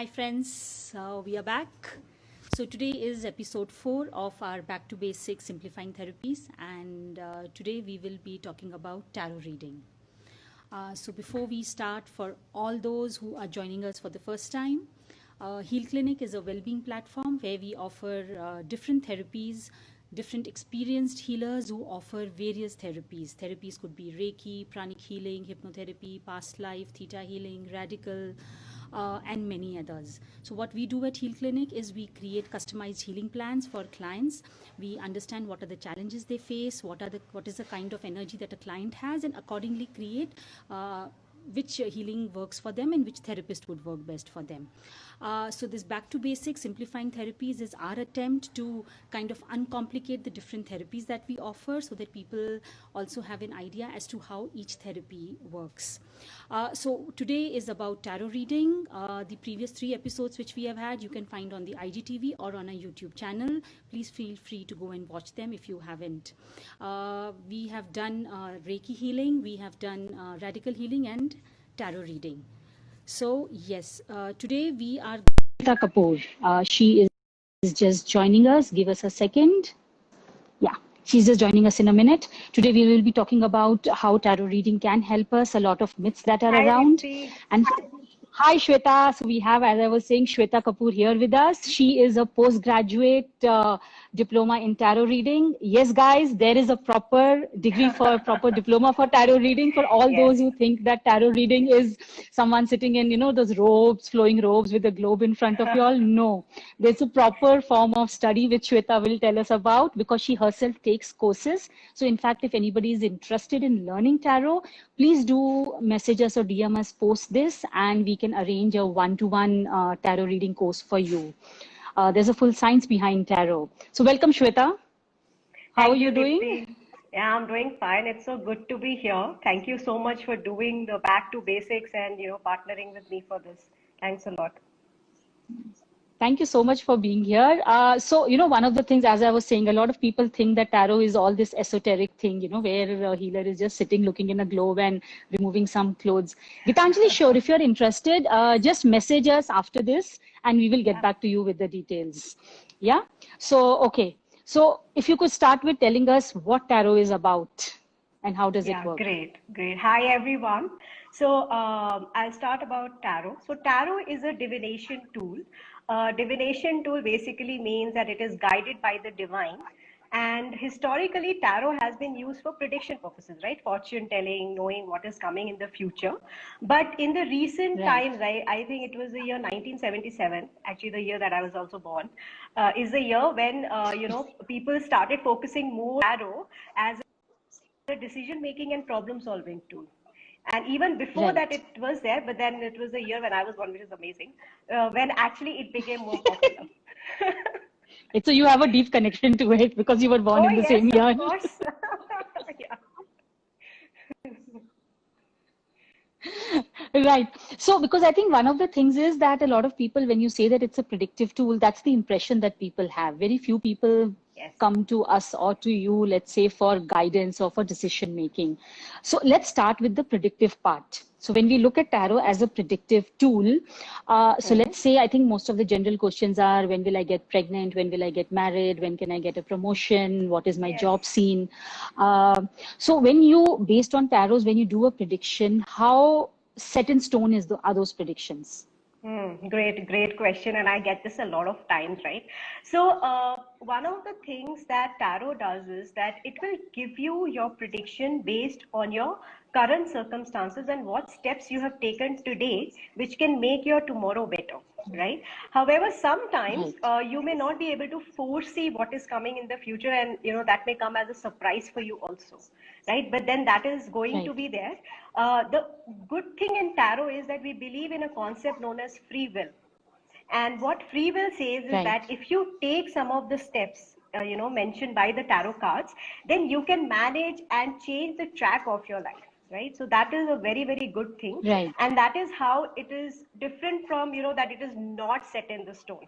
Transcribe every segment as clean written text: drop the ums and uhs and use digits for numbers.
Hi friends, we are back. So today is episode 4 of our Back to Basics Simplifying Therapies, and today we will be talking about tarot reading. So before we start, for all those who are joining us for the first time, Heal Clinic is a well-being platform where we offer different therapies, different experienced healers who offer various therapies. Therapies could be Reiki, pranic healing, hypnotherapy, past life, theta healing, radical, and many others. So what we do at Heal Clinic is we create customized healing plans for clients. We understand what are the challenges they face, what is the kind of energy that a client has, and accordingly create which healing works for them and which therapist would work best for them. So this back to basics simplifying therapies is our attempt to kind of uncomplicate the different therapies that we offer so that people also have an idea as to how each therapy works. So today is about tarot reading. The previous 3 episodes which we have had, you can find on the IGTV or on our YouTube channel. Please feel free to go and watch them if you haven't. We have done Reiki healing, we have done radical healing and tarot reading. So yes, today we are Shweta Kapoor. She is just joining us. Give us a second. Yeah, she's just joining us in a minute. Today we will be talking about how tarot reading can help us, a lot of myths that are around. Dipti. And hi Shweta. So we have, as I was saying, Shweta Kapoor here with us. She is a postgraduate diploma in tarot reading. Yes, guys, there is a proper degree for proper diploma for tarot reading for all those who think that tarot reading is someone sitting in, those robes, flowing robes with a globe in front of you all. No, there's a proper form of study which Shweta will tell us about because she herself takes courses. So in fact, if anybody is interested in learning tarot, please do message us or DM us post this and we can arrange a one-to-one tarot reading course for you. There's a full science behind tarot. So welcome, Shweta. How are you doing? Dipti. Yeah, I'm doing fine. It's so good to be here. Thank you so much for doing the back to basics and partnering with me for this. Thanks a lot. Thank you so much for being here. So, one of the things, as I was saying, a lot of people think that tarot is all this esoteric thing, where a healer is just sitting looking in a globe and removing some clothes. Gitanjali, sure, if you're interested, just message us after this and we will get back to you with the details. Yeah? So, okay. So, if you could start with telling us what tarot is about and how does it work? Great. Hi, everyone. So I'll start about tarot. So tarot is a divination tool. Divination tool basically means that it is guided by the divine. And historically, tarot has been used for prediction purposes, right? Fortune telling, knowing what is coming in the future. But in the recent times, I think it was the year 1977, actually the year that I was also born, is the year when, people started focusing more on tarot as a decision-making and problem-solving tool. And even before that, it was there, but then it was the year when I was born, which is amazing, when actually it became more popular. So you have a deep connection to it because you were born in the same year. Of course. Right. So, because I think one of the things is that a lot of people, when you say that it's a predictive tool, that's the impression that people have. Very few people come to us or to you, let's say, for guidance or for decision making. So, let's start with the predictive part. So, when we look at tarot as a predictive tool, so let's say, I think most of the general questions are, when will I get pregnant? When will I get married? When can I get a promotion? What is my job scene? So, when you, based on tarots, when you do a prediction, how set in stone are those predictions? Great question. And I get this a lot of times, right? So one of the things that tarot does is that it will give you your prediction based on your current circumstances and what steps you have taken today, which can make your tomorrow better, right? However, sometimes you may not be able to foresee what is coming in the future, and that may come as a surprise for you also, right? But then that is going to be there. The good thing in tarot is that we believe in a concept known as free will. And what free will says is that if you take some of the steps, mentioned by the tarot cards, then you can manage and change the track of your life, right? So that is a very, very good thing. And that is how it is different from, that it is not set in the stone.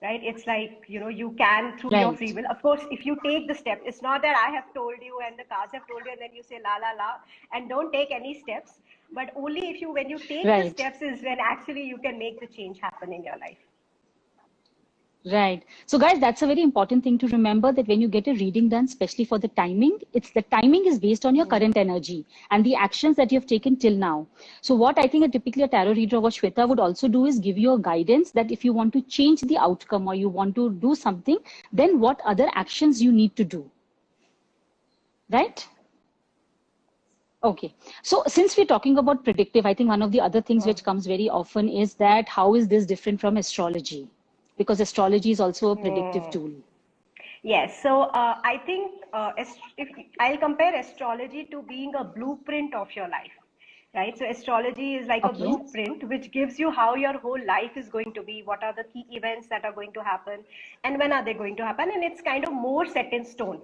Right? It's like, you can through your free will. Of course, if you take the step, it's not that I have told you and the cards have told you and then you say la la la and don't take any steps. but only if when you take the Right. steps is when actually you can make the change happen in your life. Right. So guys, that's a very important thing to remember, that when you get a reading done, especially for the timing, the timing is based on your current energy and the actions that you have taken till now. So what I think typically a tarot reader, what Shweta would also do, is give you a guidance that if you want to change the outcome or you want to do something, then what other actions you need to do. Right? Okay. So since we're talking about predictive, I think one of the other things which comes very often is that how is this different from astrology? Because astrology is also a predictive tool. Yes, so I think if I'll compare astrology to being a blueprint of your life, right? So astrology is like a Okay. blueprint which gives you how your whole life is going to be, what are the key events that are going to happen, and when are they going to happen, and it's kind of more set in stone.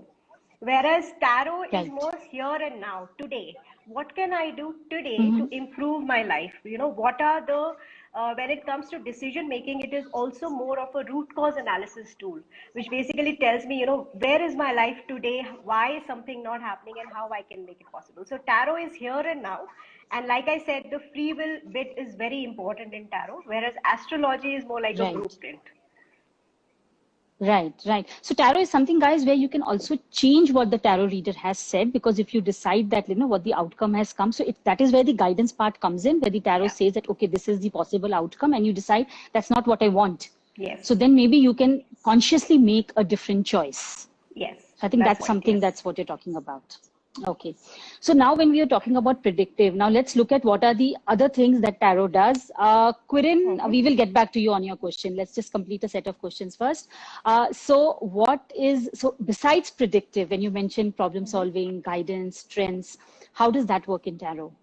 Whereas tarot is Right. more here and now, today. What can I do today Mm-hmm. to improve my life? What are when it comes to decision making, it is also more of a root cause analysis tool, which basically tells me, where is my life today? Why is something not happening and how I can make it possible? So tarot is here and now. And like I said, the free will bit is very important in tarot, whereas astrology is more like a Right. blueprint. Right, right. So tarot is something, guys, where you can also change what the tarot reader has said, because if you decide that, what the outcome has come, so that is where the guidance part comes in, where the tarot Yeah. says that, okay, this is the possible outcome, and you decide that's not what I want. Yes. So then maybe you can consciously make a different choice. Yes. I think That's that's what. something, Yes. that's what you're talking about. Okay. So now when we are talking about predictive, now let's look at what are the other things that tarot does. Quirin, we will get back to you on your question. Let's just complete a set of questions first. So besides predictive, when you mentioned problem solving, guidance, trends, how does that work in tarot?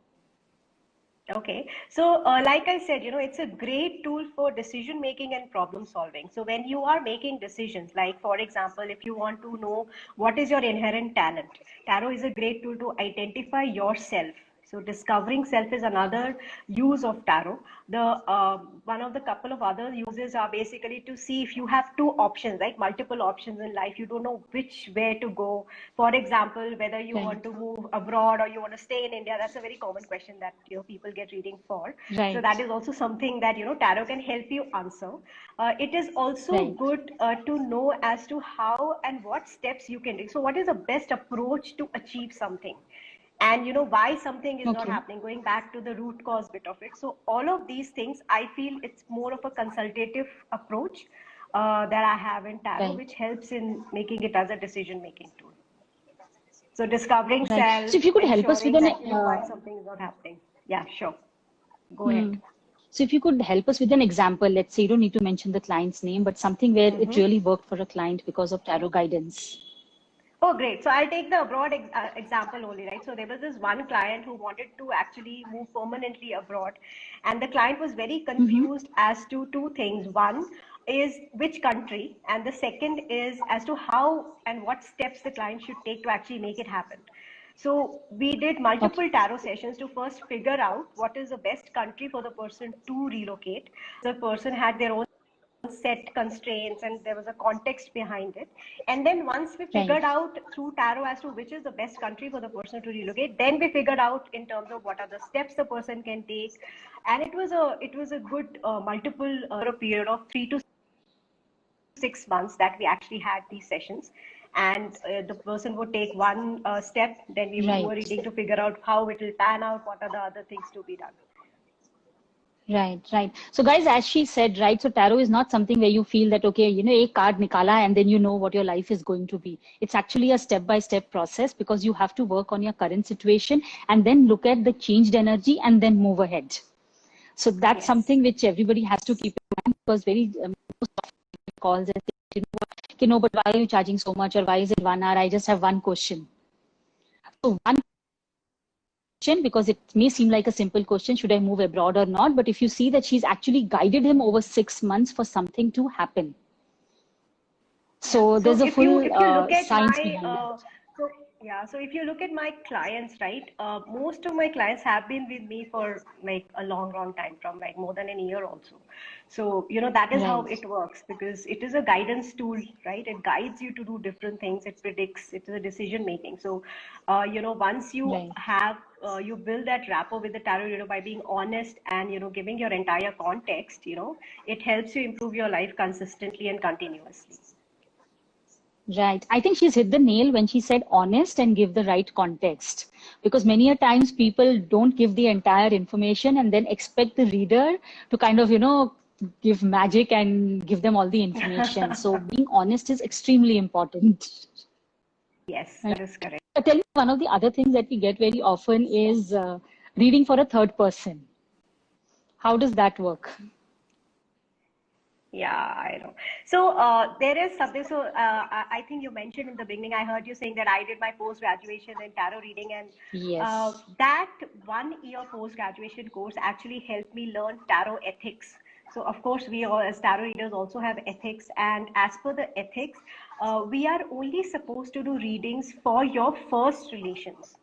Okay. So, like I said, it's a great tool for decision making and problem solving. So, when you are making decisions, like for example, if you want to know what is your inherent talent, tarot is a great tool to identify yourself. So, discovering self is another use of tarot. The one of the couple of other uses are basically to see if you have two options, like multiple options in life. You don't know which way to go. For example, whether you want Right, to move abroad or you want to stay in India. That's a very common question that people get reading for. So that right, is also something that tarot can help you answer. It is also right. good to know as to how and what steps you can do. So what is the best approach to achieve something? And why something is not Okay, happening, going back to the root cause bit of it. So all of these things, I feel it's more of a consultative approach that I have in tarot, right, which helps in making it as a decision making tool. So discovering right. self, So if you could help us with ensuring an that why something is not happening. Yeah, sure, go ahead. So if you could help us with an example, let's say you don't need to mention the client's name, but something where it really worked for a client because of tarot guidance. Oh, great. So I'll take the abroad example only, right? So there was this one client who wanted to actually move permanently abroad, and the client was very Mm-hmm. confused as to two things. One is which country, and the second is as to how and what steps the client should take to actually make it happen. So we did Okay. multiple tarot sessions to first figure out what is the best country for the person to relocate. The person had their own set constraints and there was a context behind it. And then once we Right. figured out through tarot as to which is the best country for the person to relocate, then we figured out in terms of what are the steps the person can take. And it was a good multiple period of 3 to 6 months that we actually had these sessions. And the person would take one step, then we would do a Right. reading to figure out how it will pan out, what are the other things to be done. Right, right. So guys, as she said, right, so tarot is not something where you feel that, okay, a card nikala and then you know what your life is going to be. It's actually a step-by-step process, because you have to work on your current situation and then look at the changed energy and then move ahead. So that's Yes. something which everybody has to keep in mind, because very most often calls and say, okay, no, but why are you charging so much, or why is it 1 hour? I just have one question. So one question, because it may seem like a simple question, should I move abroad or not? But if you see that she's actually guided him over 6 months for something to happen. Yeah. So So there's a if you full if you look at science my behind that. so Yeah, so if you look at my clients, right, most of my clients have been with me for like a long, long time, from like more than a year also. So, that is how Right, it works because it is a guidance tool, right? It guides you to do different things. It predicts, it is a decision making. So, once you right. have, you build that rapport with the tarot reader by being honest and, giving your entire context, it helps you improve your life consistently and continuously. Right. I think she's hit the nail when she said honest and give the right context. Because many a times people don't give the entire information and then expect the reader to kind of, give magic and give them all the information. So being honest is extremely important. Yes, Right. that is correct. Tell me, one of the other things that we get very often is reading for a third person. How does that work? Yeah, I know. So there is something. So I think you mentioned in the beginning, I heard you saying that I did my post graduation in tarot reading, and Yes. that 1 year post graduation course actually helped me learn tarot ethics. So of course, we all as tarot readers also have ethics, and as per the ethics, we are only supposed to do readings for your first relations,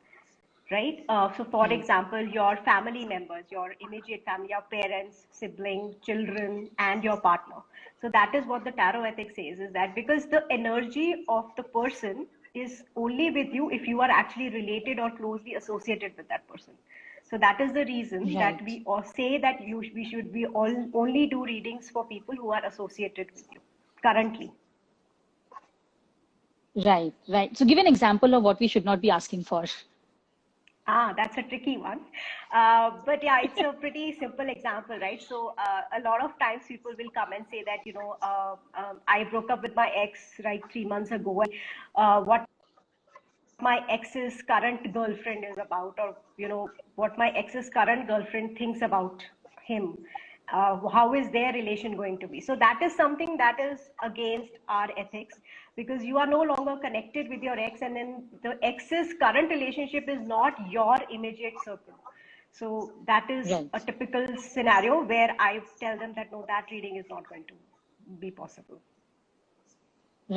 right? So, for Right. example, your family members, your immediate family, your parents, siblings, children, and your partner. So, that is what the tarot ethics says, is that because the energy of the person is only with you if you are actually related or closely associated with that person. So, that is the reason that Right. we all say that we should be all only do readings for people who are associated with you currently. Right. Right. So give an example of what we should not be asking for. Ah, that's a tricky one. But yeah, it's a pretty simple example, right? So a lot of times people will come and say that, I broke up with my ex like 3 months ago. What my ex's current girlfriend is about, or what my ex's current girlfriend thinks about him. How is their relation going to be? So that is something that is against our ethics, because you are no longer connected with your ex, and then the ex's current relationship is not your immediate circle. So that is a Right. typical scenario where I tell them that no, that reading is not going to be possible.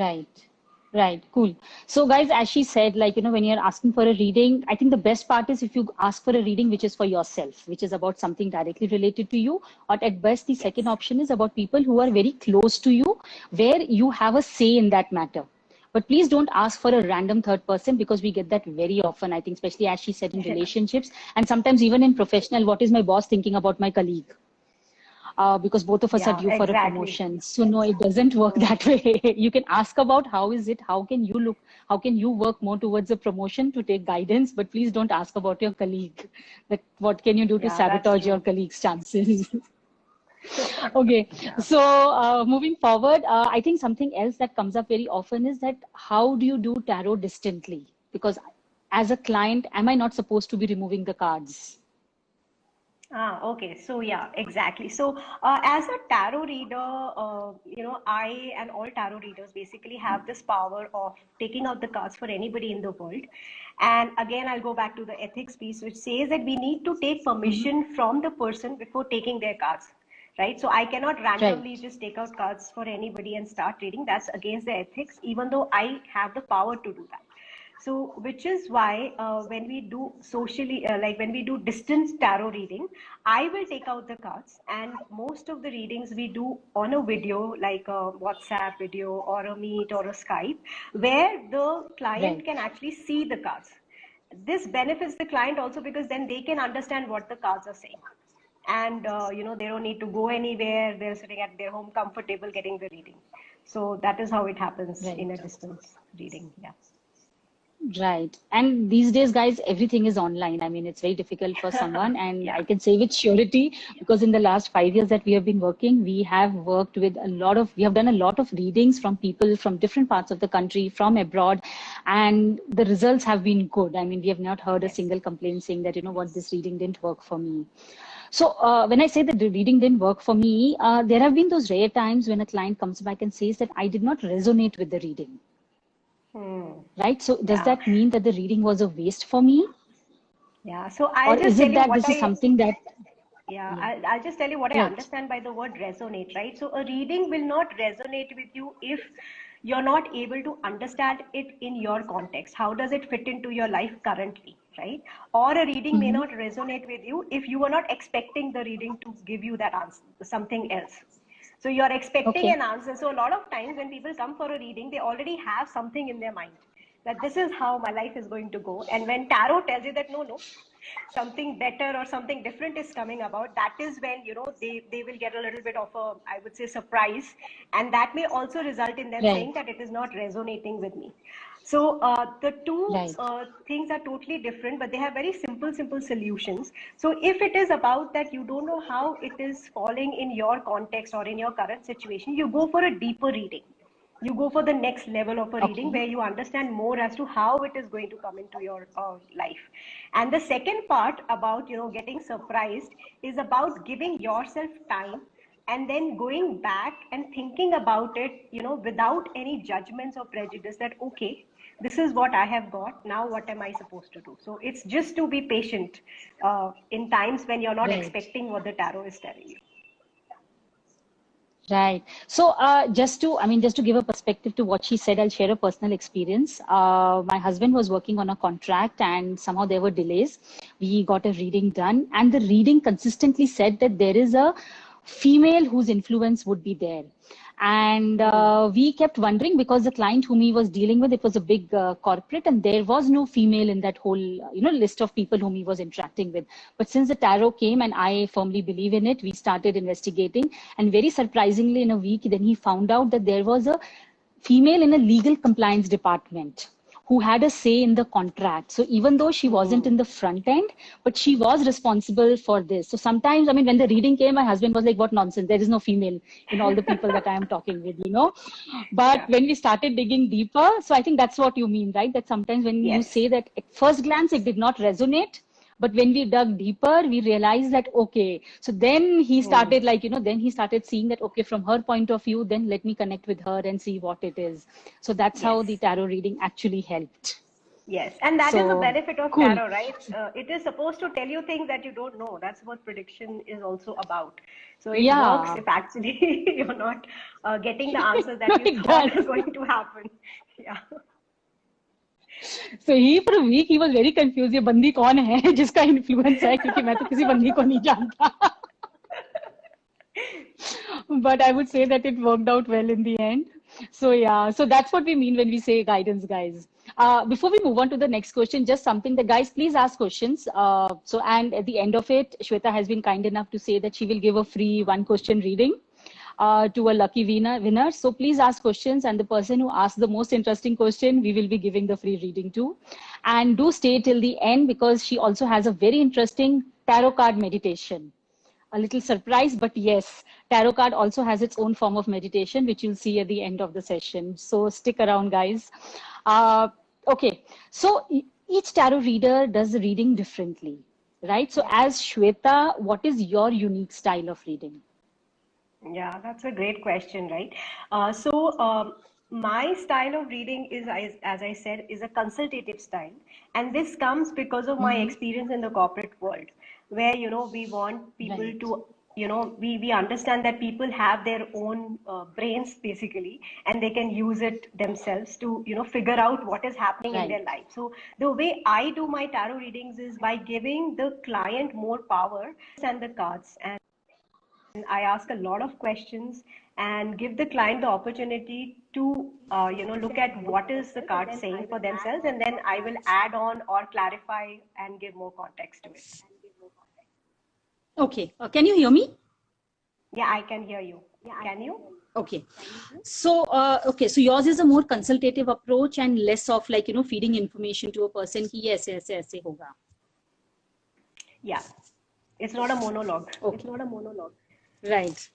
Right. Right. Cool. So, guys, as she said, like, when you're asking for a reading, I think the best part is if you ask for a reading which is for yourself, which is about something directly related to you. Or at best, the second Yes. option is about people who are very close to you, where you have a say in that matter. But please don't ask for a random third person because we get that very often, I think, especially as she said in relationships and sometimes even in professional. What is my boss thinking about my colleague? Because both of us are Yeah, due for a exactly. promotion. So no, it doesn't work Hmm. that way. You can ask about how is it, how can you look, how can you work more towards a promotion to take guidance, but please don't ask about your colleague. That what can you do to Yeah, that's sabotage your true. colleague's chances? Okay, Yeah. so moving forward, I think something else that comes up very often is that how do you do tarot distantly? Because as a client, am I not supposed to be removing the cards? Ah, okay. So yeah, exactly. So as a tarot reader, I and all tarot readers basically have this power of taking out the cards for anybody in the world. And again, I'll go back to the ethics piece, which says that we need to take Mhm. permission from the person before taking their cards. Right. So I cannot randomly Right, just take out cards for anybody and start reading. That's against the ethics, even though I have the power to do that. So, which is why when we do socially, like when we do distance tarot reading, I will take out the cards, and most of the readings we do on a video, like a WhatsApp video or a Meet or a Skype, where the client right. can actually see the cards. This benefits the client also because then they can understand what the cards are saying, and they don't need to go anywhere. They're sitting at their home comfortable getting the reading. So that is how it happens in a Right. distance reading. Yeah. Right. And these days, guys, everything is online. I mean, it's very difficult for someone, and Yeah. I can say with surety because in the last 5 years that we have been working, we have done a lot of readings from people from different parts of the country, from abroad, and the results have been good. I mean, we have not heard a Yes. single complaint saying that, what, this reading didn't work for me. So, when I say that the reading didn't work for me, there have been those rare times when a client comes back and says that I did not resonate with the reading. Hmm. Right? So does Yeah. that mean that the reading was a waste for me? Yeah. So Or I'll just is tell it you that what this is I, something that, yeah, yeah, I'll just tell you what I right, understand by the word resonate, right? So a reading will not resonate with you if you're not able to understand it in your context. How does it fit into your life currently, right? Or a reading may not resonate with you if you were not expecting the reading to give you that answer, something else. So you're expecting Okay. an answer. So a lot of times when people come for a reading, they already have something in their mind that this is how my life is going to go. And when tarot tells you that no, something better or something different is coming about, that is when, you know, they will get a little bit of a, I would say, surprise. And that may also result in them Right. saying that it is not resonating with me. So the two Right. things are totally different, but they have very simple solutions. So if it is about that you don't know how it is falling in your context or in your current situation, you go for a deeper reading. You go for the next level of a reading Okay. where you understand more as to how it is going to come into your life. And the second part about, you know, getting surprised is about giving yourself time and then going back and thinking about it, you know, without any judgments or prejudice, that okay, this is what I have got, now what am I supposed to do? So it's just to be patient in times when you're not Right. expecting what the tarot is telling you. Right. So, just to give a perspective to what she said, I'll share a personal experience. My husband was working on a contract and somehow there were delays. We got a reading done, and the reading consistently said that there is a female whose influence would be there. And Hmm. we kept wondering because the client whom he was dealing with, it was a big corporate, and there was no female in that whole, list of people whom he was interacting with. But since the tarot came, and I firmly believe in it, we started investigating. And very surprisingly, in a week, then he found out that there was a female in a legal compliance department who had a say in the contract. So even though she wasn't Hmm. in the front end, but she was responsible for this. So sometimes, when the reading came, my husband was like, what nonsense, there is no female in all the people that I am talking with. But Yeah. when we started digging deeper, so I think that's what you mean, right? That sometimes when you Yes. say that at first glance it did not resonate, but when we dug deeper, we realized that, okay, so then he Hmm. started then he started seeing that, okay, from her point of view, then let me connect with her and see what it is. So that's how the Yes. tarot reading actually helped. Yes. And that is the So benefit of cool. tarot, right? It is supposed to tell you things that you don't know. That's what prediction is also about. So it works Yeah, if actually you're not getting the answers that you it thought are does. going to happen. Yeah. So he for a week he was very confused. ये बंदी कौन है जिसका influence है, क्योंकि मैं तो किसी बंदी को नहीं जानता. But I would say that it worked out well in the end. So yeah, so that's what we mean when we say guidance, guys. Before we move on to the next question, just something that guys, please ask questions. And at the end of it, Shweta has been kind enough to say that she will give a free one question reading to a lucky winner. So please ask questions, and the person who asks the most interesting question, we will be giving the free reading to. And do stay till the end because she also has a very interesting tarot card meditation. A little surprise, but yes, tarot card also has its own form of meditation, which you'll see at the end of the session. So stick around, guys. Uh, okay, so each tarot reader does the reading differently, right? So Yeah. as Shweta, what is your unique style of reading? Yeah, that's a great question, right? So my style of reading is, as I said, is a consultative style, and this comes because of my Mm-hmm. experience in the corporate world, where we want people Right, to, we understand that people have their own brains basically, and they can use it themselves to figure out what is happening in right, their life. So the way I do my tarot readings is by giving the client more power and the cards, and I ask a lot of questions and give the client the opportunity to, look at what is the card saying for themselves, and then I will add on or clarify and give more context to it. okay. Can you hear me? Yeah, I can hear you. Can you? Okay. So, so yours is a more consultative approach and less of feeding information to a person कि ये ऐसे ऐसे ऐसे होगा. Yeah, it's not a monologue. Okay. Right.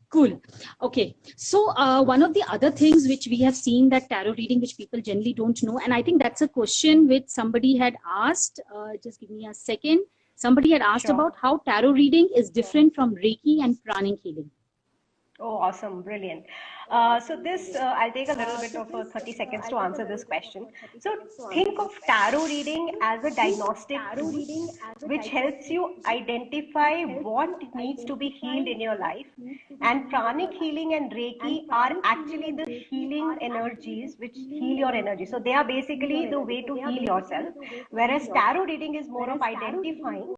Cool. Okay. So, one of the other things which we have seen that tarot reading, which people generally don't know, and I think that's a question which somebody had asked. Just give me a second. Somebody had asked Sure. about how tarot reading is different from Reiki and pranic healing. Oh, awesome. Brilliant. I'll take a little bit of 30 seconds to answer this question. So, think of tarot reading as a diagnostic tool which helps you identify what needs to be healed in your life. And pranic healing and Reiki are actually the healing energies which heal your energy. So, they are basically the way to heal yourself. Whereas tarot reading is more of identifying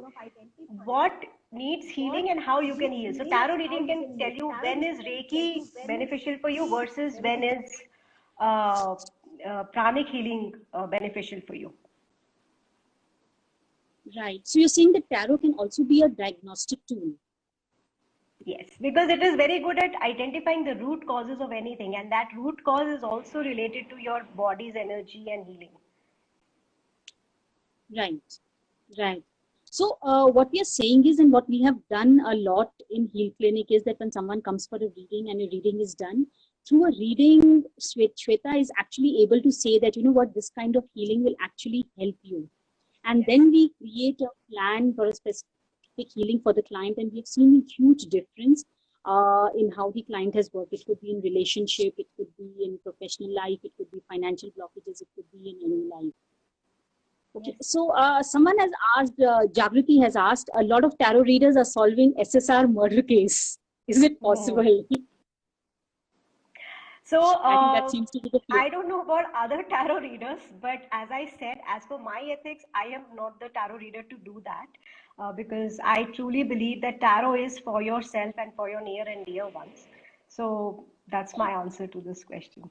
what needs healing and how you can heal. So tarot reading can tell you when is Reiki beneficial for you versus when is uh, pranic healing beneficial for you. Right. So you're saying that tarot can also be a diagnostic tool. Yes, because it is very good at identifying the root causes of anything, and that root cause is also related to your body's energy and healing. Right. Right. So what we are saying is, and what we have done a lot in Heal Clinic is that when someone comes for a reading and a reading is done, through a reading, Shweta is actually able to say that, you know what, this kind of healing will actually help you. And then we create a plan for a specific healing for the client, and we've seen a huge difference in how the client has worked. It could be in relationship, it could be in professional life, it could be financial blockages, it could be in any life. Okay, so someone has asked, Jagriti has asked, a lot of tarot readers are solving SSR murder case. Is it possible? So I think that seems to be the fear. I don't know about other tarot readers, but as I said, as per my ethics, I am not the tarot reader to do that because I truly believe that tarot is for yourself and for your near and dear ones. So that's my answer to this question.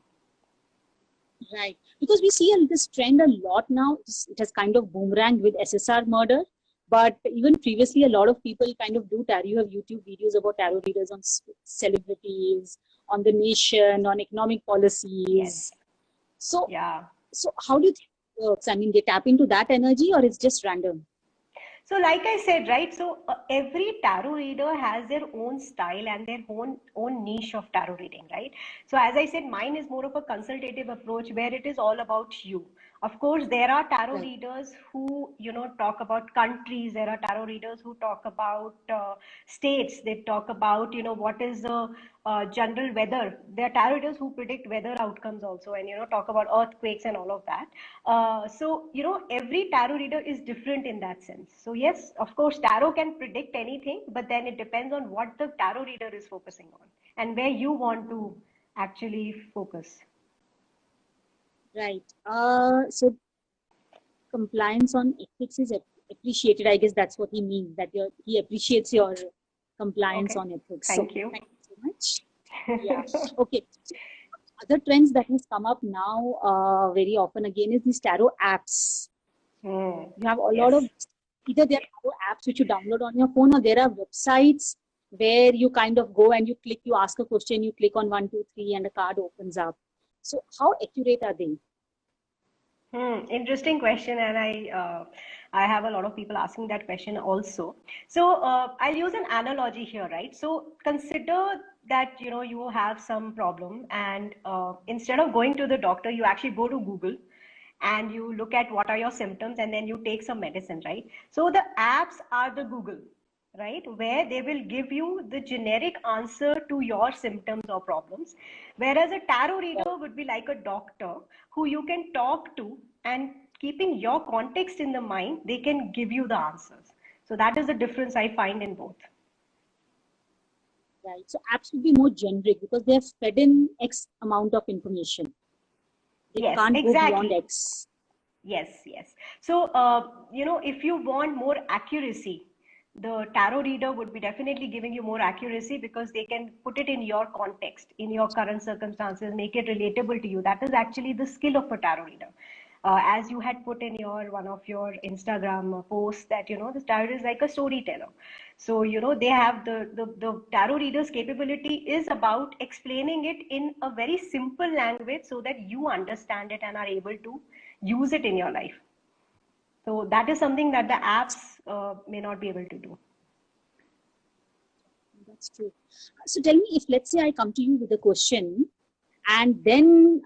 Right, because we see this trend a lot now. It has kind of boomeranged with SSR murder, but even previously, a lot of people kind of do tarot. You have YouTube videos about tarot readers on celebrities, on the nation, on economic policies. Yes. So, yeah. So how do you think it works? I mean, they tap into that energy, or it's just random? So like I said, right, so every tarot reader has their own style and their own niche of tarot reading, right? So as I said, mine is more of a consultative approach where it is all about you. Of course, there are tarot readers who, talk about countries. There are tarot readers who talk about states. They talk about, what is the general weather. There are tarot readers who predict weather outcomes also and, talk about earthquakes and all of that. Every tarot reader is different in that sense. So yes, of course, tarot can predict anything, but then it depends on what the tarot reader is focusing on and where you want to actually focus. Right. So compliance on ethics is appreciated. I guess that's what he means, that he appreciates your compliance on ethics. Thank you. Thank you so much. Yeah. Okay. So other trends that has come up now very often again is these tarot apps. You have a lot of, either there are tarot apps which you download on your phone, or there are websites where you kind of go and you ask a question, you click on 1, 2, 3 and a card opens up. So how accurate are they? Interesting question, and I have a lot of people asking that question also. So I'll use an analogy here, right? So consider that you have some problem, and instead of going to the doctor, you actually go to Google and you look at what are your symptoms, and then you take some medicine, right? So the apps are the Google, right, where they will give you the generic answer to your symptoms or problems, whereas a tarot reader would be like a doctor who you can talk to, and keeping your context in the mind, they can give you the answers. So that is the difference I find in both. Right. So apps would be more generic because they have fed in X amount of information. They can't go beyond X. Yes. So, if you want more accuracy, the tarot reader would be definitely giving you more accuracy because they can put it in your context, in your current circumstances, make it relatable to you. That is actually the skill of a tarot reader. As you had put in one of your Instagram posts that, the tarot is like a storyteller. So, they have the tarot reader's capability is about explaining it in a very simple language so that you understand it and are able to use it in your life. So that is something that the apps may not be able to do. That's true. So tell me, if let's say I come to you with a question, and then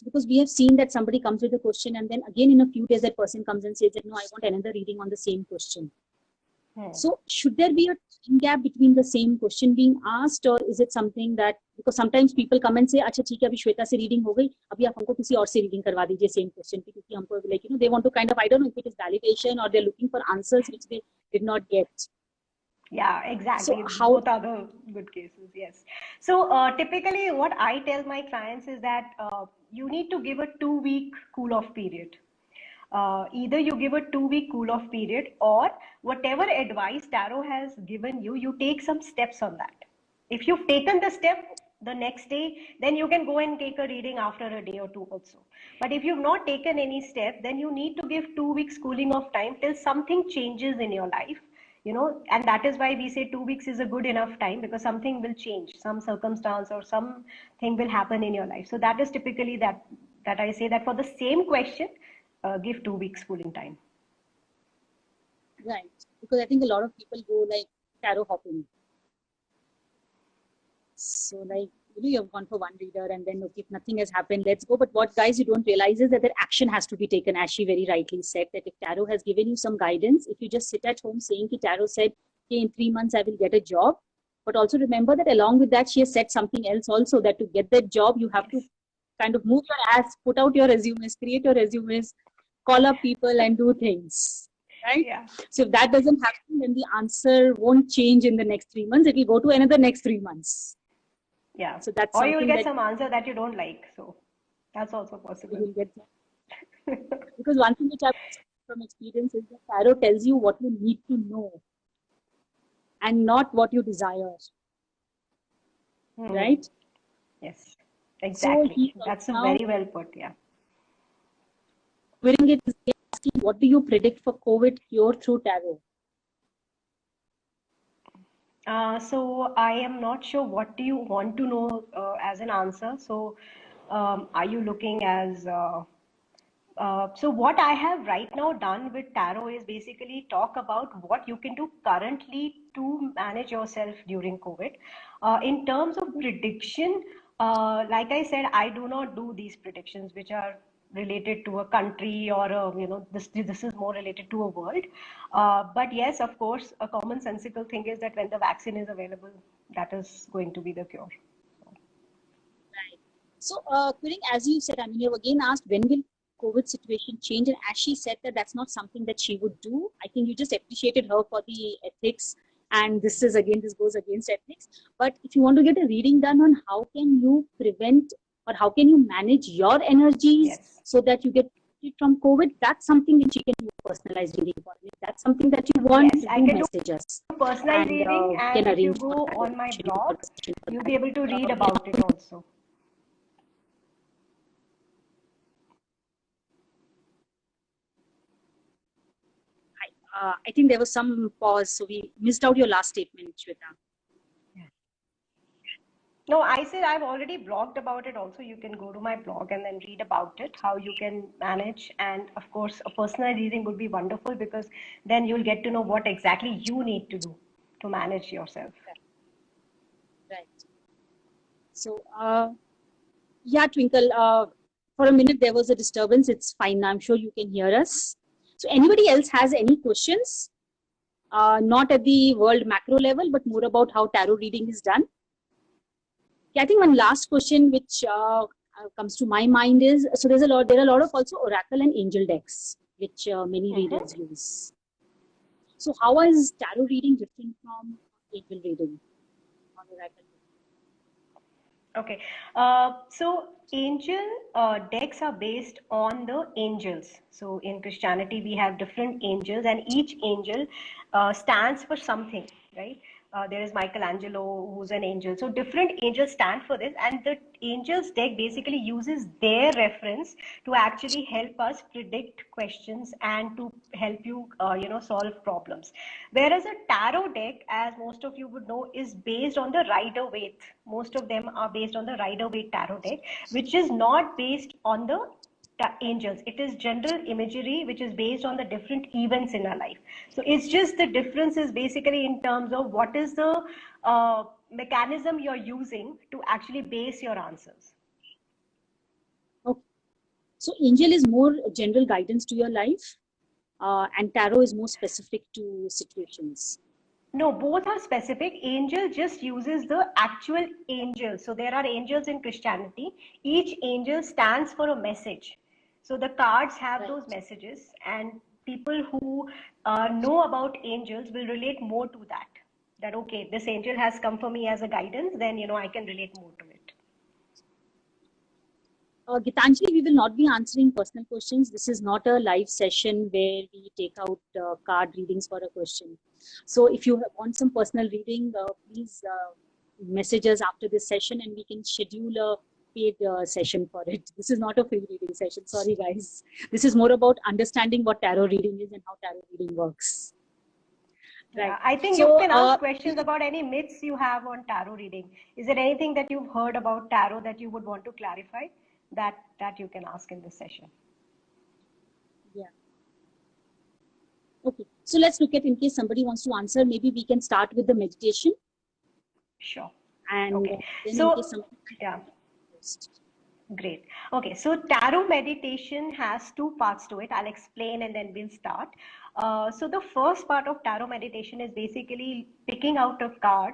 because we have seen that somebody comes with a question, and then again in a few days that person comes and says that no, I want another reading on the same question. So should there be a time gap between the same question being asked, or is it something that, because sometimes people come and say, अच्छा ठीक है अभी श्वेता से reading हो गई, अभी आप हमको किसी और से reading करवा दीजिए same question पे, क्योंकि हमको like they want to kind of, I don't know if it is validation or they're looking for answers which they did not get. Yeah, exactly. So how? Both are the good cases, yes. So typically what I tell my clients is that you need to give a 2-week cool off period. Either you give a 2-week cool off period, or whatever advice tarot has given you, you take some steps on that. If you've taken the step the next day, then you can go and take a reading after a day or two also. But if you've not taken any step, then you need to give 2 weeks cooling off time till something changes in your life. And that is why we say 2 weeks is a good enough time, because something will change, some circumstance or something will happen in your life. So that is typically that I say that for the same question, give 2 weeks cooling time. Right, because I think a lot of people go like tarot hopping. So like, you've gone for one reader and then, okay, if nothing has happened, let's go. But what guys you don't realize is that their action has to be taken, as she very rightly said, that if tarot has given you some guidance, if you just sit at home saying ki tarot said, okay, in 3 months I will get a job, but also remember that along with that, she has said something else also, that to get that job, you have to kind of move your ass, put out your resumes, create your resumes, call up people and do things. Right? Yeah. So if that doesn't happen, then the answer won't change in the next 3 months. It will go to another next 3 months. Yeah. So that's or you'll get some answer that you don't like. So that's also possible. You will get because one thing which I've from experience is that tarot tells you what you need to know and not what you desire. Right? Yes. Exactly. So that's very well put. Yeah. It is asking, what do you predict for COVID cure through tarot? So I am not sure what do you want to know as an answer. So are you looking as so what I have right now done with tarot is basically talk about what you can do currently to manage yourself during COVID. In terms of prediction, like I said, I do not do these predictions which are related to a country or this is more related to a world. But yes, of course, a common sensical thing is that when the vaccine is available, that is going to be the cure. Right. So, Quirin, as you said, I mean, you've again asked when will COVID situation change, and as she said that that's not something that she would do. I think you just appreciated her for the ethics, and this goes against ethics. But if you want to get a reading done on how can you prevent or how can you manage your energies so that you get from COVID, that's something that you can do personalized reading for. If that's something that you want, yes, I can message us. Personalized reading, and if you go on my blog, you'll be able to read about it also. I think there was some pause, so we missed out your last statement, Shweta. No, I said I've already blogged about it also. You can go to my blog and then read about it, how you can manage. And of course, a personal reading would be wonderful, because then you'll get to know what exactly you need to do to manage yourself. Right. So, yeah, Twinkle, for a minute there was a disturbance. It's fine. I'm sure you can hear us. So anybody else has any questions? Not at the world macro level, but more about how tarot reading is done. I think one last question which comes to my mind is, so there are a lot of also oracle and angel decks which many readers use. So how is tarot reading different from angel reading or oracle? Okay, so angel decks are based on the angels. So in Christianity, we have different angels, and each angel stands for something, right? There is Michelangelo, who's an angel. So different angels stand for this, and the angels deck basically uses their reference to actually help us predict questions and to help you, solve problems. Whereas a tarot deck, as most of you would know, is based on the Rider-Waite. Most of them are based on the Rider-Waite tarot deck, which is not based on the angels. It is general imagery which is based on the different events in our life. So it's just the difference is basically in terms of what is the mechanism you're using to actually base your answers. Okay. So angel is more general guidance to your life? and tarot is more specific to situations? No, both are specific. Angel just uses the actual angel. So there are angels in Christianity. Each angel stands for a message. So the cards have Right. those messages, and people who know about angels will relate more to that. That okay, this angel has come for me as a guidance, then I can relate more to it. Gitanjali, we will not be answering personal questions. This is not a live session where we take out card readings for a question. So if you want some personal reading, please message us after this session and we can schedule a paid session for it. This is not a free reading session. Sorry, guys. This is more about understanding what tarot reading is and how tarot reading works. Right. Yeah, I think you So, can ask questions about any myths you have on tarot reading. Is there anything that you've heard about tarot that you would want to clarify? That you can ask in this session. yeah. Okay. So let's look at, in case somebody wants to answer, maybe we can start with the meditation. Sure. And Okay. then in So, case somebody yeah, great. Okay, so tarot meditation has two parts to it. I'll explain and then we'll start. So the first part of tarot meditation is basically picking out a card,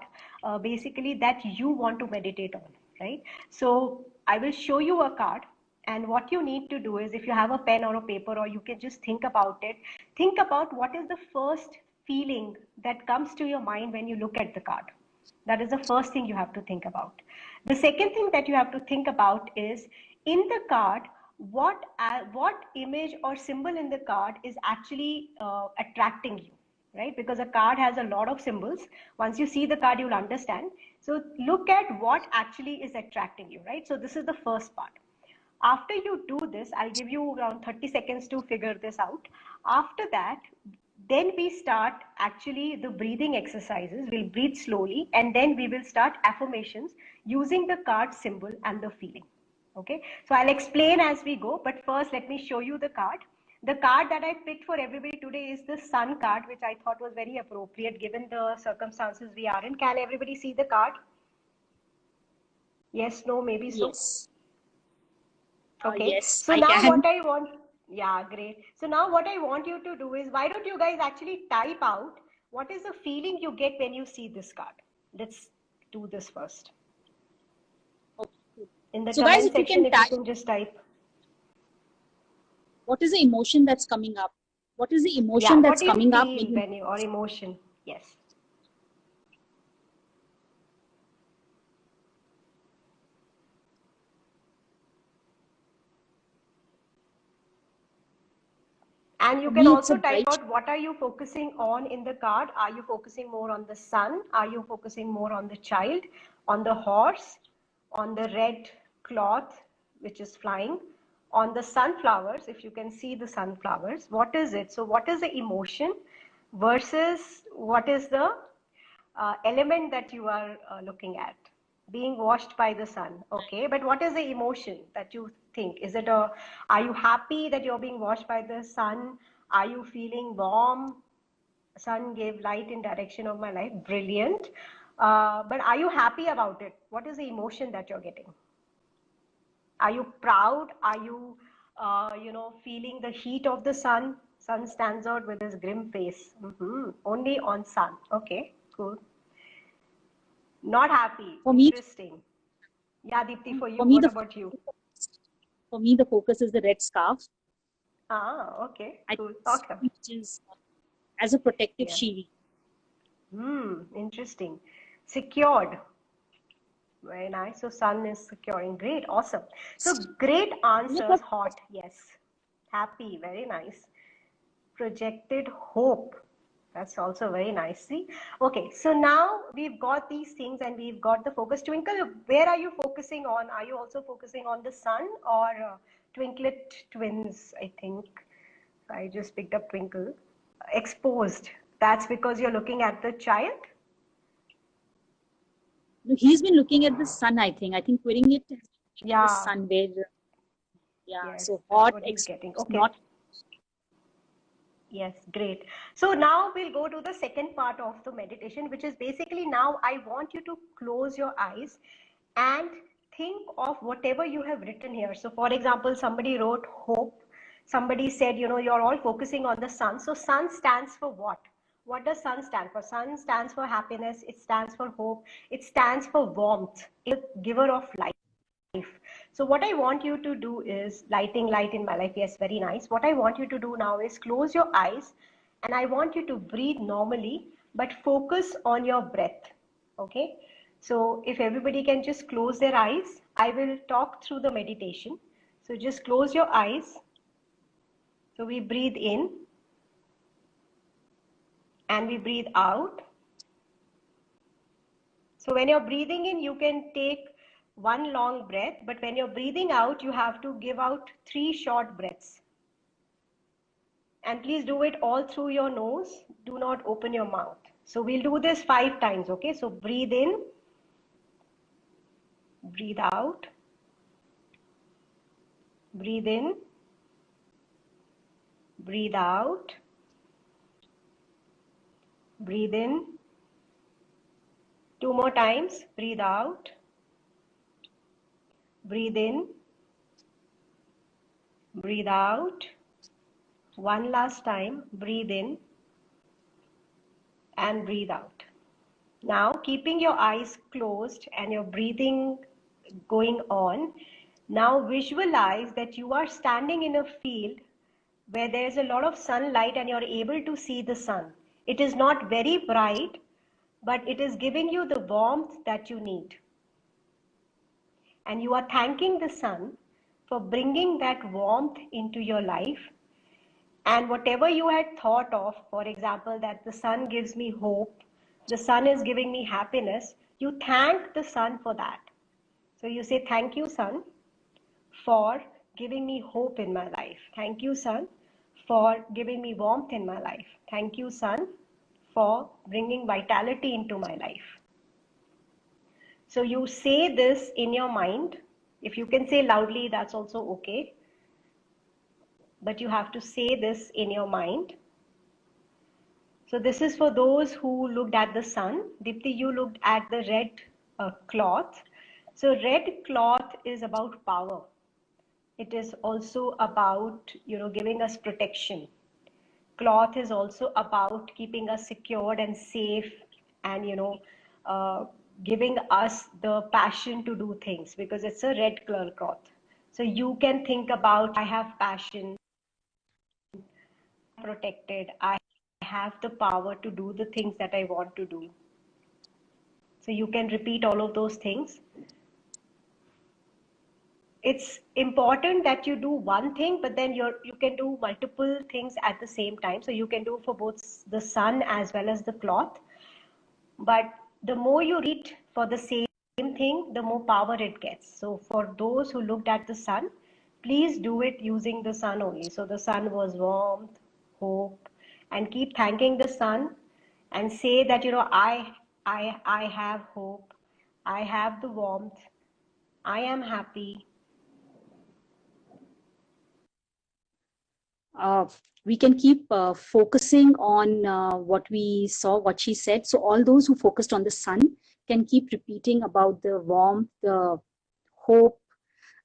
basically that you want to meditate on, right? So I will show you a card, and what you need to do is, if you have a pen or a paper, or you can just think about it, think about what is the first feeling that comes to your mind when you look at the card. That is the first thing you have to think about. The second thing that you have to think about is, in the card, what image or symbol in the card is actually attracting you, right? Because a card has a lot of symbols. Once you see the card, you'll understand. So look at what actually is attracting you, right? So this is the first part. After you do this, I'll give you around 30 seconds to figure this out. After that, then we start actually the breathing exercises. We'll breathe slowly, and then we will start affirmations using the card symbol and the feeling. Okay, so I'll explain as we go, but first let me show you the card. The card that I picked for everybody today is the Sun card, which I thought was very appropriate given the circumstances we are in. Can everybody see the card? Yes, no, maybe so. Yes. Okay, Yes, so I now can. what I want, yeah, great. So now what I want you to do is, why don't you guys actually type out what is the feeling you get when you see this card? Let's do this first. Okay. In the So guys, comment if you section, can if you type, can just type. what is the emotion that's coming up? What is the Yeah, emotion what that's do you coming up when feel you... when you, or emotion? Yes. And you For can me, it's a also type bright... out what are you focusing on in the card. Are you focusing more on the sun? Are you focusing more on the child, on the horse, on the red cloth which is flying, on the sunflowers? If you can see the sunflowers, what is it? So what is the emotion versus what is the element that you are looking at? Being washed by the sun. Okay, but what is the emotion that you think? Is it a, are you happy that you're being washed by the sun? Are you feeling warm? Sun gave light in direction of my life. Brilliant. But are you happy about it? What is the emotion that you're getting? Are you proud? Are you, feeling the heat of the sun? Sun stands out with his grim face. Only on sun. Okay, cool. Not happy. For me, Interesting. Yeah, Deepti, for for you, me, what the about you? for me, the focus is the red scarf. Ah, okay, I cool. think Okay. which is as a protective Yeah. shield. Interesting. Secured. Very nice. So sun is securing. Great, awesome. So great Look answers. at... Hot, yes. Happy, very nice. Projected hope. That's also very nice. See? Okay, so now we've got these things and we've got the focus. Twinkle, where are you focusing on? Are you also focusing on the sun or Twinklet twins, I think? I just picked up Twinkle. Exposed. That's because you're looking at the child? He's been looking at the sun, I think. I think quitting it has been looking at the Yeah. sun where, yeah, Yes, so that's hot, what he's getting. exposed, Okay. not... Yes, great. So now we'll go to the second part of the meditation, which is basically, now I want you to close your eyes and think of whatever you have written here. So for example, somebody wrote hope. Somebody said, you're all focusing on the sun. So sun stands for what? What does sun stand for? Sun stands for happiness. It stands for hope. It stands for warmth. It's a giver of life. So what I want you to do is lighting light in my life. Yes, very nice. What I want you to do now is close your eyes, and I want you to breathe normally, but focus on your breath. Okay. So if everybody can just close their eyes, I will talk through the meditation. So just close your eyes. So we breathe in and we breathe out. So when you're breathing in, you can take one long breath, but when you're breathing out, you have to give out 3 short breaths. And please do it all through your nose. Do not open your mouth. So we'll do this 5 times, okay? So breathe in, breathe out, breathe in, breathe out, breathe in. 2 more times, breathe out, breathe in, breathe out. One last time, breathe in and breathe out. Now, keeping your eyes closed and your breathing going on, now visualize that you are standing in a field where there is a lot of sunlight and you're able to see the sun. It is not very bright, but it is giving you the warmth that you need. And you are thanking the sun for bringing that warmth into your life. And whatever you had thought of, for example, that the sun gives me hope, the sun is giving me happiness, you thank the sun for that. So you say, thank you, sun, for giving me hope in my life. Thank you, sun, for giving me warmth in my life. Thank you, sun, for bringing vitality into my life. So you say this in your mind. If you can say loudly, that's also okay. But you have to say this in your mind. So this is for those who looked at the sun. Dipti, you looked at the red cloth. So red cloth is about power. It is also about, giving us protection. Cloth is also about keeping us secured and safe, and, giving us the passion to do things, because it's a red color cloth. So you can think about, I have passion, protected, I have the power to do the things that I want to do. So you can repeat all of those things. It's important that you do one thing, but then you can do multiple things at the same time. So you can do for both the sun as well as the cloth. But the more you read for the same thing, the more power it gets. So for those who looked at the sun, please do it using the sun only. So the sun was warmth, hope, and keep thanking the sun and say that, I have hope, I have the warmth, I am happy. We can keep focusing on what we saw, what she said. So all those who focused on the sun can keep repeating about the warmth, the hope,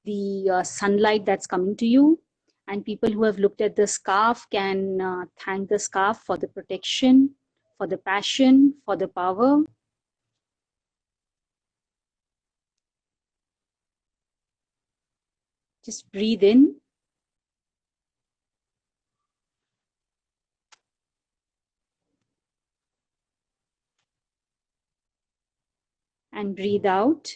the sunlight that's coming to you. And people who have looked at the scarf can thank the scarf for the protection, for the passion, for the power. Just breathe in. And breathe out.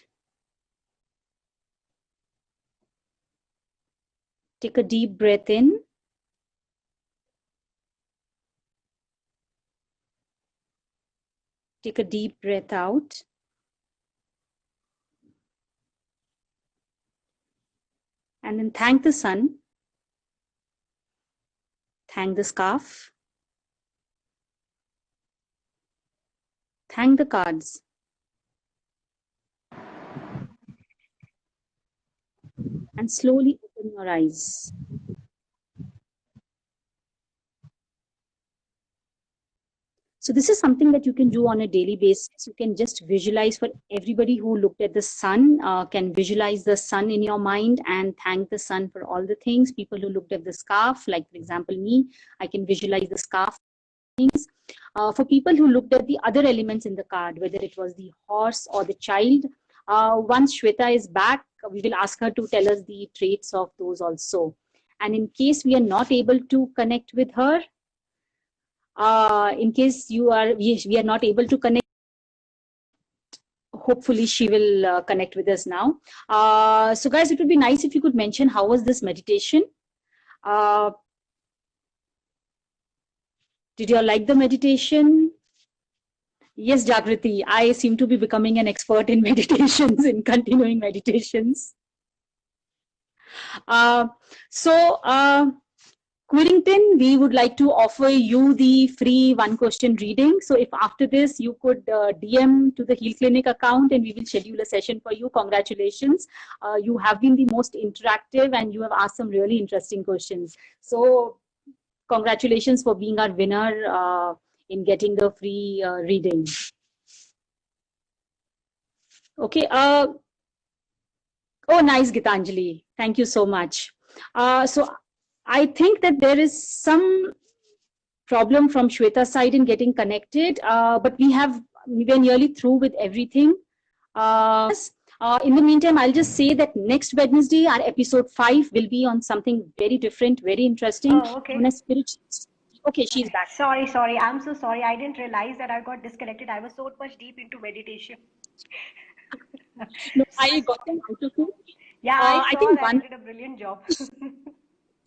Take a deep breath in. Take a deep breath out. And then thank the sun. Thank the scarf. Thank the cards. And slowly open your eyes. So this is something that you can do on a daily basis. You can just visualize. For everybody who looked at the sun, can visualize the sun in your mind and thank the sun for all the things. People who looked at the scarf, like for example me, I can visualize the scarf things. For people who looked at the other elements in the card, whether it was the horse or the child, once Shweta is back, we will ask her to tell us the traits of those also. And in case we are not able to connect with her, in case we are not able to connect, hopefully she will connect with us now. So guys, it would be nice if you could mention how was this meditation. Did you all like the meditation? Yes, Jagriti, I seem to be becoming an expert in meditations, in continuing meditations. Quillington, we would like to offer you the free one question reading. So if after this you could DM to the Heal Clinic account and we will schedule a session for you. Congratulations. You have been the most interactive and you have asked some really interesting questions. So congratulations for being our winner in getting the free reading. Okay. Oh, nice, Gitanjali. Thank you so much. So I think that there is some problem from Shweta's side in getting connected, but we're nearly through with everything. In the meantime, I'll just say that next Wednesday, our episode 5 will be on something very different, very interesting. Oh, okay. Okay, she's back. Sorry. I'm so sorry. I didn't realize that I got disconnected. I was so much deep into meditation. No, I got them out of it. Yeah, I think that you did a brilliant job.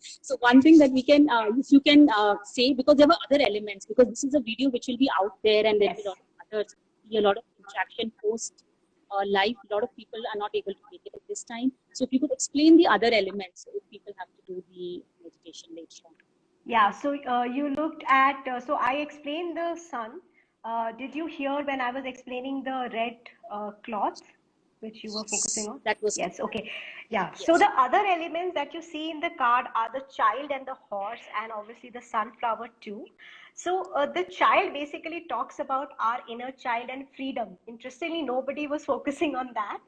So one thing that we can, if you can say, because there were other elements, because this is a video which will be out there and there will be a lot of interaction post live. A lot of people are not able to make it at this time. So if you could explain the other elements, if people have to do the meditation later on. Yeah, so you looked at, so I explained the sun. Did you hear when I was explaining the red cloth, which you were focusing on? That was yes. Okay. Yeah. Yes. So the other elements that you see in the card are the child and the horse, and obviously the sunflower too. So the child basically talks about our inner child and freedom. Interestingly, nobody was focusing on that,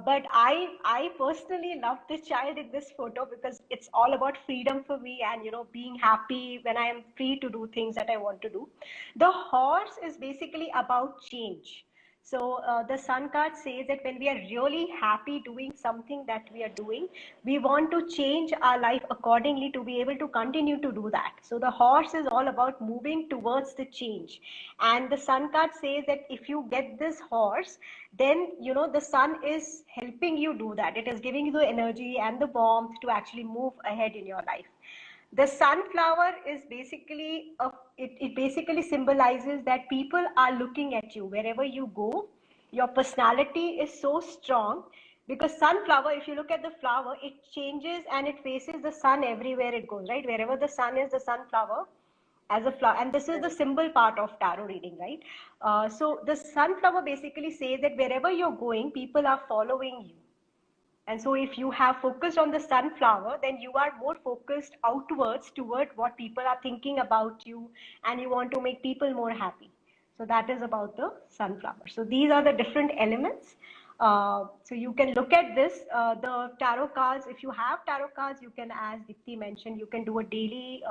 but I personally love the child in this photo because it's all about freedom for me and being happy when I am free to do things that I want to do. The horse is basically about change. So the sun card says that when we are really happy doing something that we are doing, we want to change our life accordingly to be able to continue to do that. So the horse is all about moving towards the change. And the sun card says that if you get this horse, then the sun is helping you do that. It is giving you the energy and the warmth to actually move ahead in your life. The sunflower is basically it basically symbolizes that people are looking at you wherever you go. Your personality is so strong because sunflower, if you look at the flower, it changes and it faces the sun everywhere it goes, right? Wherever the sun is, the sunflower as a flower, and this is the symbol part of tarot reading, right? So the sunflower basically says that wherever you're going, people are following you. And so if you have focused on the sunflower, then you are more focused outwards toward what people are thinking about you, and you want to make people more happy. So that is about the sunflower. So these are the different elements. So you can look at this, the tarot cards. If you have tarot cards, you can, as Dipti mentioned, you can do a daily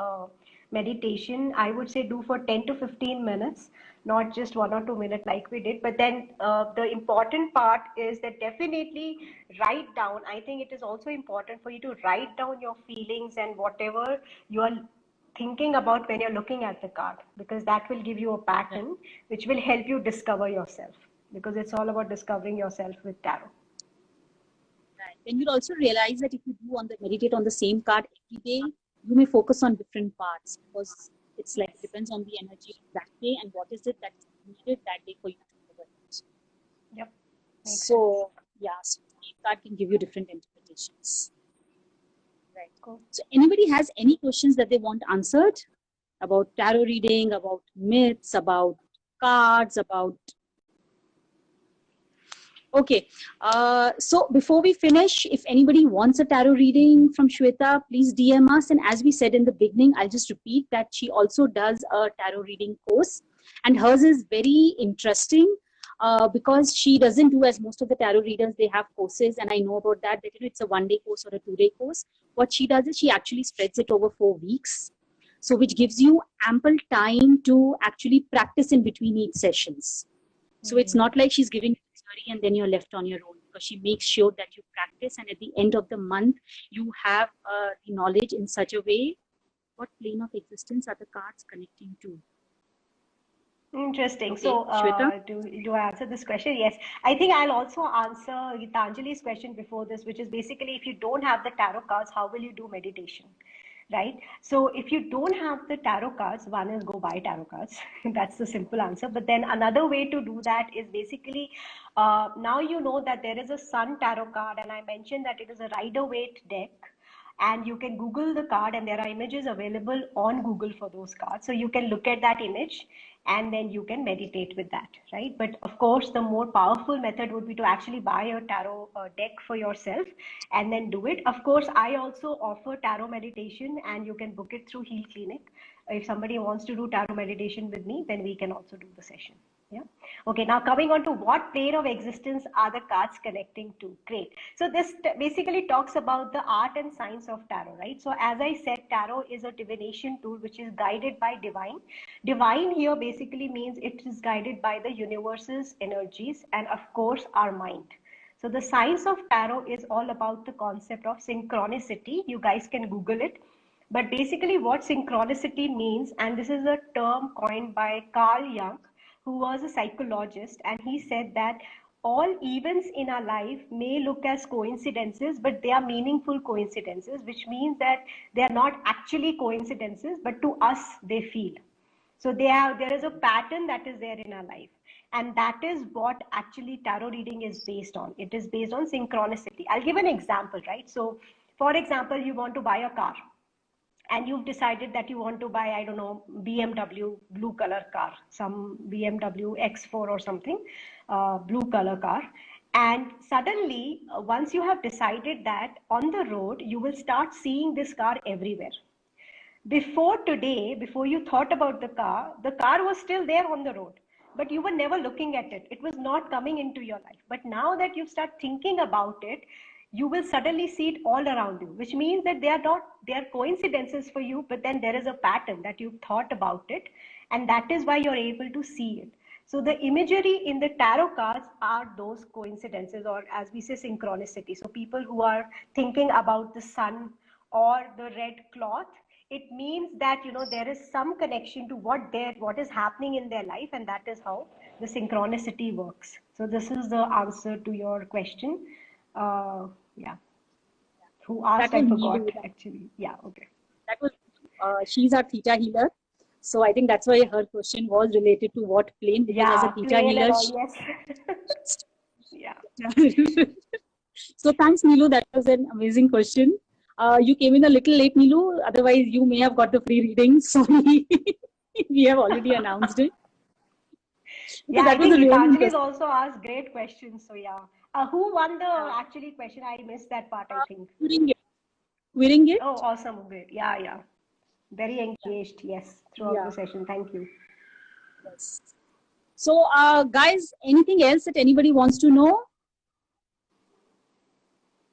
meditation. I would say do for 10 to 15 minutes, not just 1 or 2 minutes like we did. But then the important part is that definitely write down. I think it is also important for you to write down your feelings and whatever you are thinking about when you're looking at the card, because that will give you a pattern which will help you discover yourself, because it's all about discovering yourself with tarot. Right. And you'll also realize that if you meditate on the same card every day, you may focus on different parts, because it's like it depends on the energy of that day and what is it that is needed that day for you to cover it. Yep. So yeah, so each card can give you different interpretations. Right. Cool. So anybody has any questions that they want answered about tarot reading, about myths, about cards, about... Okay, so before we finish, if anybody wants a tarot reading from Shweta, please DM us. And as we said in the beginning, I'll just repeat that she also does a tarot reading course. And hers is very interesting because she doesn't do as most of the tarot readers. They have courses, and I know about that. That it's a 1-day course or a 2-day course. What she does is she actually spreads it over 4 weeks, so which gives you ample time to actually practice in between each sessions. So it's not like she's giving you theory and then you're left on your own, because she makes sure that you practice, and at the end of the month you have the knowledge in such a way. What plane of existence are the cards connecting to? Interesting. Okay, So, Shweta? do I answer this question? Yes. I think I'll also answer Gitanjali's question before this, which is basically, if you don't have the tarot cards, how will you do meditation? Right? So, if you don't have the tarot cards, one is go buy tarot cards. That's the simple answer. But then another way to do that is basically, now you know that there is a Sun tarot card, and I mentioned that it is a Rider-Waite deck. And you can Google the card, and there are images available on Google for those cards. So you can look at that image and then you can meditate with that, right? But of course, the more powerful method would be to actually buy a tarot deck for yourself and then do it. Of course, I also offer tarot meditation, and you can book it through Heal Clinic. If somebody wants to do tarot meditation with me, then we can also do the session. Yeah. Okay. Now coming on to what plane of existence are the cards connecting to? Great. So this basically talks about the art and science of tarot, right? So as I said, tarot is a divination tool which is guided by divine. Divine here basically means it is guided by the universe's energies and of course our mind. So the science of tarot is all about the concept of synchronicity. You guys can Google it. But basically what synchronicity means, and this is a term coined by Carl Jung, who was a psychologist, and he said that all events in our life may look as coincidences, but they are meaningful coincidences, which means that they are not actually coincidences, but to us they feel. So there is a pattern that is there in our life. And that is what actually tarot reading is based on. It is based on synchronicity. I'll give an example, right? So for example, you want to buy a car, and you've decided that you want to buy, I don't know, BMW blue color car, some BMW X4 or something, blue color car. And suddenly, once you have decided that, on the road, you will start seeing this car everywhere. Before today, before you thought about the car was still there on the road, but you were never looking at it. It was not coming into your life. But now that you start thinking about it, you will suddenly see it all around you, which means that they are coincidences for you, but then there is a pattern that you've thought about it, and that is why you're able to see it. So the imagery in the tarot cards are those coincidences, or as we say, synchronicity. So people who are thinking about the sun or the red cloth, it means that there is some connection to what is happening in their life, and that is how the synchronicity works. So this is the answer to your question. Yeah. Who asked? That I was forgot Neelu. actually. Yeah. Okay. That was she's our theta healer. So I think that's why her question was related to what plane, because as a Yeah. theta Plain healer, and all. Yes. Yeah. So thanks, Neelu. That was an amazing question. You came in a little late, Neelu. Otherwise, you may have got the free reading. Sorry, we have already announced it. Yeah, That I was think a really Gitanjali has interesting. also asked great questions. So yeah. Who won the actually question? I missed that part, I think. We didn't get. We didn't get. Oh, awesome. Great. Yeah, yeah. Very engaged, yes, throughout Yeah. the session. Thank you. Yes. So, guys, anything else that anybody wants to know?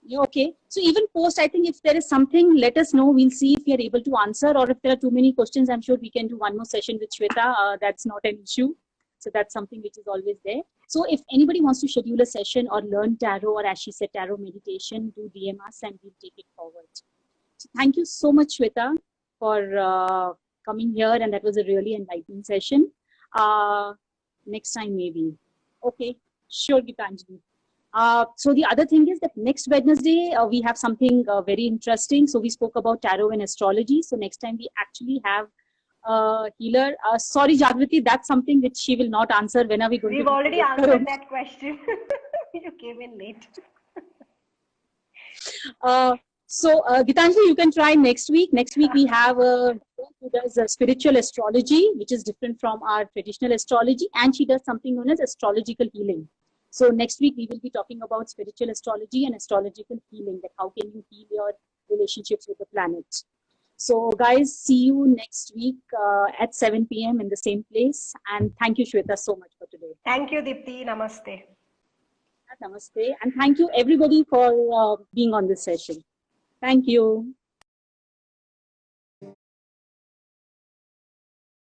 Yeah, okay. So even post, I think if there is something, let us know. We'll see if we are able to answer, or if there are too many questions, I'm sure we can do one more session with Shweta. That's not an issue. So that's something which is always there. So if anybody wants to schedule a session or learn tarot, or as she said, tarot meditation, do DM us and we'll take it forward. So thank you so much, Shweta, for coming here, and that was a really enlightening session. Next time maybe. Okay, sure, Gitanjali. So the other thing is that next Wednesday we have something very interesting. So we spoke about tarot and astrology. So next time we actually have healer. Sorry, Jagriti, that's something which she will not answer. When are we going We've to do already answered that question. You came in late. Gitanjali, you can try next week. Next week we have who does spiritual astrology, which is different from our traditional astrology, and she does something known as astrological healing. So next week we will be talking about spiritual astrology and astrological healing, like how can you heal your relationships with the planet. So guys, see you next week at 7 p.m. in the same place. And thank you, Shweta, so much for today. Thank you, Deepti. Namaste. Namaste. And thank you everybody for being on this session. Thank you.